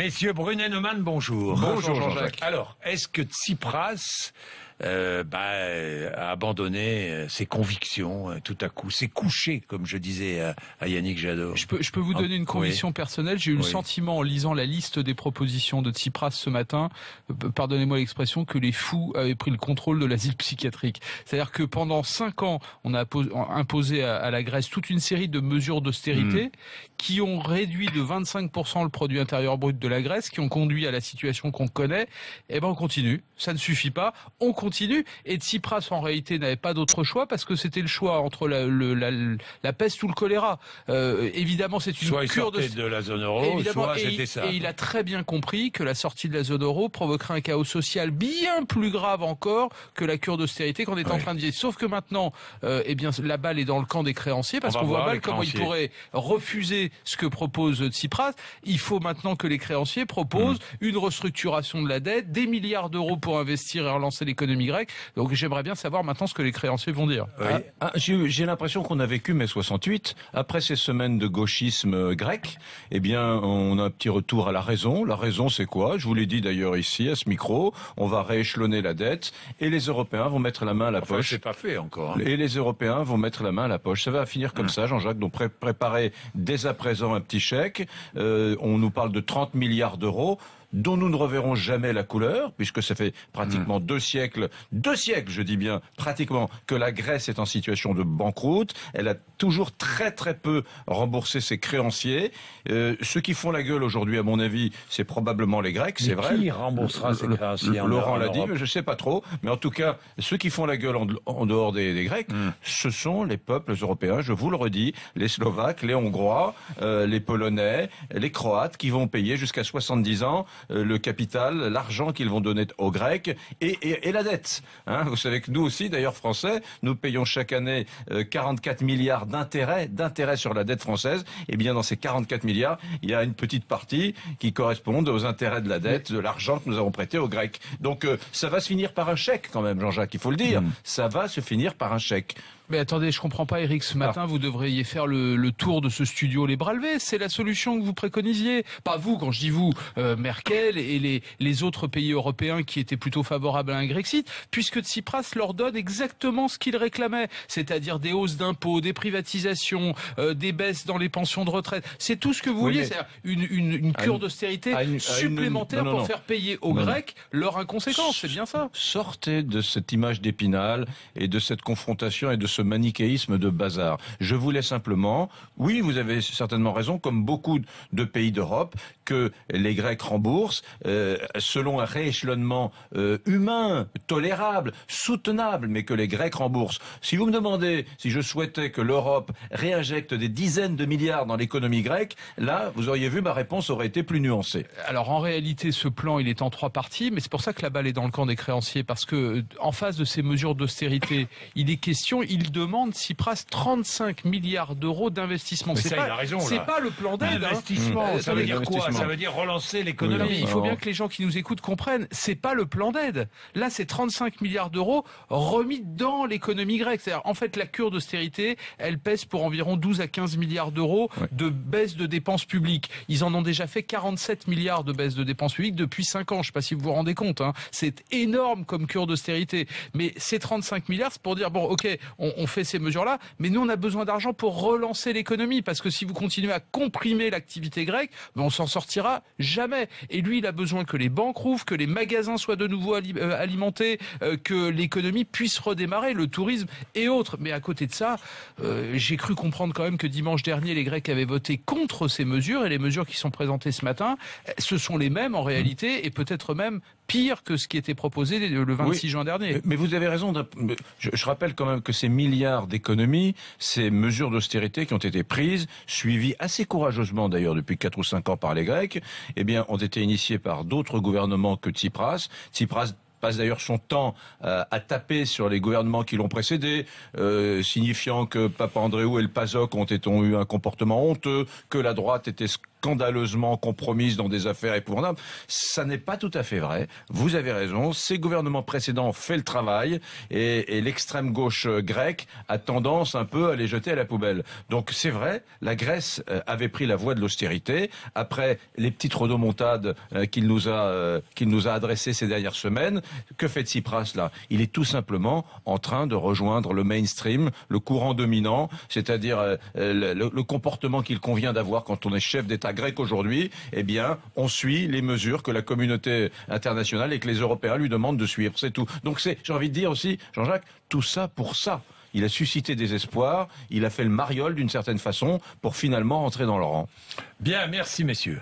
Messieurs Brunet-Neumann, bonjour. Bonjour Jean-Jacques. Alors, est-ce que Tsipras a abandonné ses convictions tout à coup, s'est couché, comme je disais à Yannick Jadot? Je peux vous donner une conviction personnelle. J'ai eu le sentiment, en lisant la liste des propositions de Tsipras ce matin, pardonnez-moi l'expression, que les fous avaient pris le contrôle de l'asile psychiatrique. C'est-à-dire que pendant 5 ans, on a imposé à la Grèce toute une série de mesures d'austérité qui ont réduit de 25% le produit intérieur brut de la Grèce, qui ont conduit à la situation qu'on connaît. Eh ben, on continue. Ça ne suffit pas. On continue. Et Tsipras, en réalité, n'avait pas d'autre choix parce que c'était le choix entre la peste ou le choléra. Évidemment, c'est une cure de la zone euro, soit c'était ça. Et il a très bien compris que la sortie de la zone euro provoquerait un chaos social bien plus grave encore que la cure d'austérité qu'on est en train de dire. Sauf que maintenant, eh bien, la balle est dans le camp des créanciers parce qu'on voit mal comment ils pourraient refuser ce que propose Tsipras. Il faut maintenant que les créanciers proposent une restructuration de la dette, des milliards d'euros pour investir et relancer l'économie grecque. Donc j'aimerais bien savoir maintenant ce que les créanciers vont dire. J'ai l'impression qu'on a vécu mai 68. Après ces semaines de gauchisme grec, eh bien, on a un petit retour à la raison. La raison, c'est quoi? Je vous l'ai dit d'ailleurs ici, à ce micro. On va rééchelonner la dette et les Européens vont mettre la main à la poche. C'est pas fait encore. Et les Européens vont mettre la main à la poche. Ça va finir comme ça, Jean-Jacques. Donc préparez dès à présent un petit chèque. On nous parle de 30 milliards d'euros dont nous ne reverrons jamais la couleur, puisque ça fait pratiquement 2 siècles, je dis bien, pratiquement, que la Grèce est en situation de banqueroute. Elle a toujours très très peu remboursé ses créanciers. Ceux qui font la gueule aujourd'hui, à mon avis, c'est probablement les Grecs, c'est vrai. Qui remboursera ses créanciers? Laurent l'a dit, mais je sais pas trop. Mais en tout cas, ceux qui font la gueule en dehors des Grecs, ce sont les peuples européens, je vous le redis, les Slovaques, les Hongrois, les Polonais, les Croates, qui vont payer jusqu'à 70 ans le capital, l'argent qu'ils vont donner aux Grecs et la dette. Hein, vous savez que nous aussi, d'ailleurs Français, nous payons chaque année 44 milliards d'intérêts sur la dette française. Et bien dans ces 44 milliards, il y a une petite partie qui correspond aux intérêts de la dette, de l'argent que nous avons prêté aux Grecs. Donc ça va se finir par un chèque quand même, Jean-Jacques, il faut le dire. Ça va se finir par un chèque. Mais attendez, je comprends pas, Eric. Ce matin, vous devriez faire le tour de ce studio les bras levés. C'est la solution que vous préconisiez. Pas vous, quand je dis vous, Merkel et les autres pays européens qui étaient plutôt favorables à un Grexit, puisque Tsipras leur donne exactement ce qu'ils réclamaient, c'est-à-dire des hausses d'impôts, des privatisations, des baisses dans les pensions de retraite. C'est tout ce que vous vouliez, c'est-à-dire une cure d'austérité supplémentaire pour faire payer aux Grecs leur inconséquence. C'est bien ça. Sortez de cette image d'Épinal et de cette confrontation et de ce manichéisme de bazar. Je voulais simplement, oui, vous avez certainement raison, comme beaucoup de pays d'Europe, que les Grecs remboursent selon un rééchelonnement humain, tolérable, soutenable, mais que les Grecs remboursent. Si vous me demandez si je souhaitais que l'Europe réinjecte des dizaines de milliards dans l'économie grecque, là, vous auriez vu, ma réponse aurait été plus nuancée. Alors en réalité, ce plan, il est en 3 parties, mais c'est pour ça que la balle est dans le camp des créanciers, parce que en face de ces mesures d'austérité, il est question, il demande Tsipras 35 milliards d'euros d'investissement. C'est pas le plan d'aide. Investissement, ça veut dire quoi? Ça veut dire relancer l'économie. Il faut bien que les gens qui nous écoutent comprennent, c'est pas le plan d'aide. Là, c'est 35 milliards d'euros remis dans l'économie grecque. C'est-à-dire, en fait, la cure d'austérité, elle pèse pour environ 12 à 15 milliards d'euros de baisse de dépenses publiques. Ils en ont déjà fait 47 milliards de baisse de dépenses publiques depuis 5 ans. Je sais pas si vous vous rendez compte. C'est énorme comme cure d'austérité. Mais ces 35 milliards, c'est pour dire, bon, ok, on fait ces mesures-là, mais nous, on a besoin d'argent pour relancer l'économie, parce que si vous continuez à comprimer l'activité grecque, on s'en sortira jamais. Et lui, il a besoin que les banques rouvrent, que les magasins soient de nouveau alimentés, que l'économie puisse redémarrer, le tourisme et autres. Mais à côté de ça, j'ai cru comprendre quand même que dimanche dernier, les Grecs avaient voté contre ces mesures, et les mesures qui sont présentées ce matin, ce sont les mêmes en réalité, et peut-être même pire que ce qui était proposé le 26 juin dernier. Mais vous avez raison. Je rappelle quand même que ces milliards d'économies, ces mesures d'austérité qui ont été prises, suivies assez courageusement d'ailleurs depuis 4 ou 5 ans par les Grecs, eh bien, ont été initiées par d'autres gouvernements que Tsipras. Tsipras passe d'ailleurs son temps à taper sur les gouvernements qui l'ont précédé, signifiant que Papandréou et le PASOK ont eu un comportement honteux, que la droite était scandaleusement compromise dans des affaires épouvantables. Ça n'est pas tout à fait vrai. Vous avez raison. Ces gouvernements précédents ont fait le travail et l'extrême gauche grecque a tendance un peu à les jeter à la poubelle. Donc c'est vrai, la Grèce avait pris la voie de l'austérité. Après les petites rodomontades qu'il nous a adressées ces dernières semaines, que fait Tsipras là? Il est tout simplement en train de rejoindre le mainstream, le courant dominant, c'est-à-dire le comportement qu'il convient d'avoir quand on est chef d'État grec aujourd'hui. Eh bien, on suit les mesures que la communauté internationale et que les Européens lui demandent de suivre. C'est tout. Donc j'ai envie de dire aussi, Jean-Jacques, tout ça pour ça. Il a suscité des espoirs, il a fait le mariole d'une certaine façon pour finalement rentrer dans le rang. Bien, merci messieurs.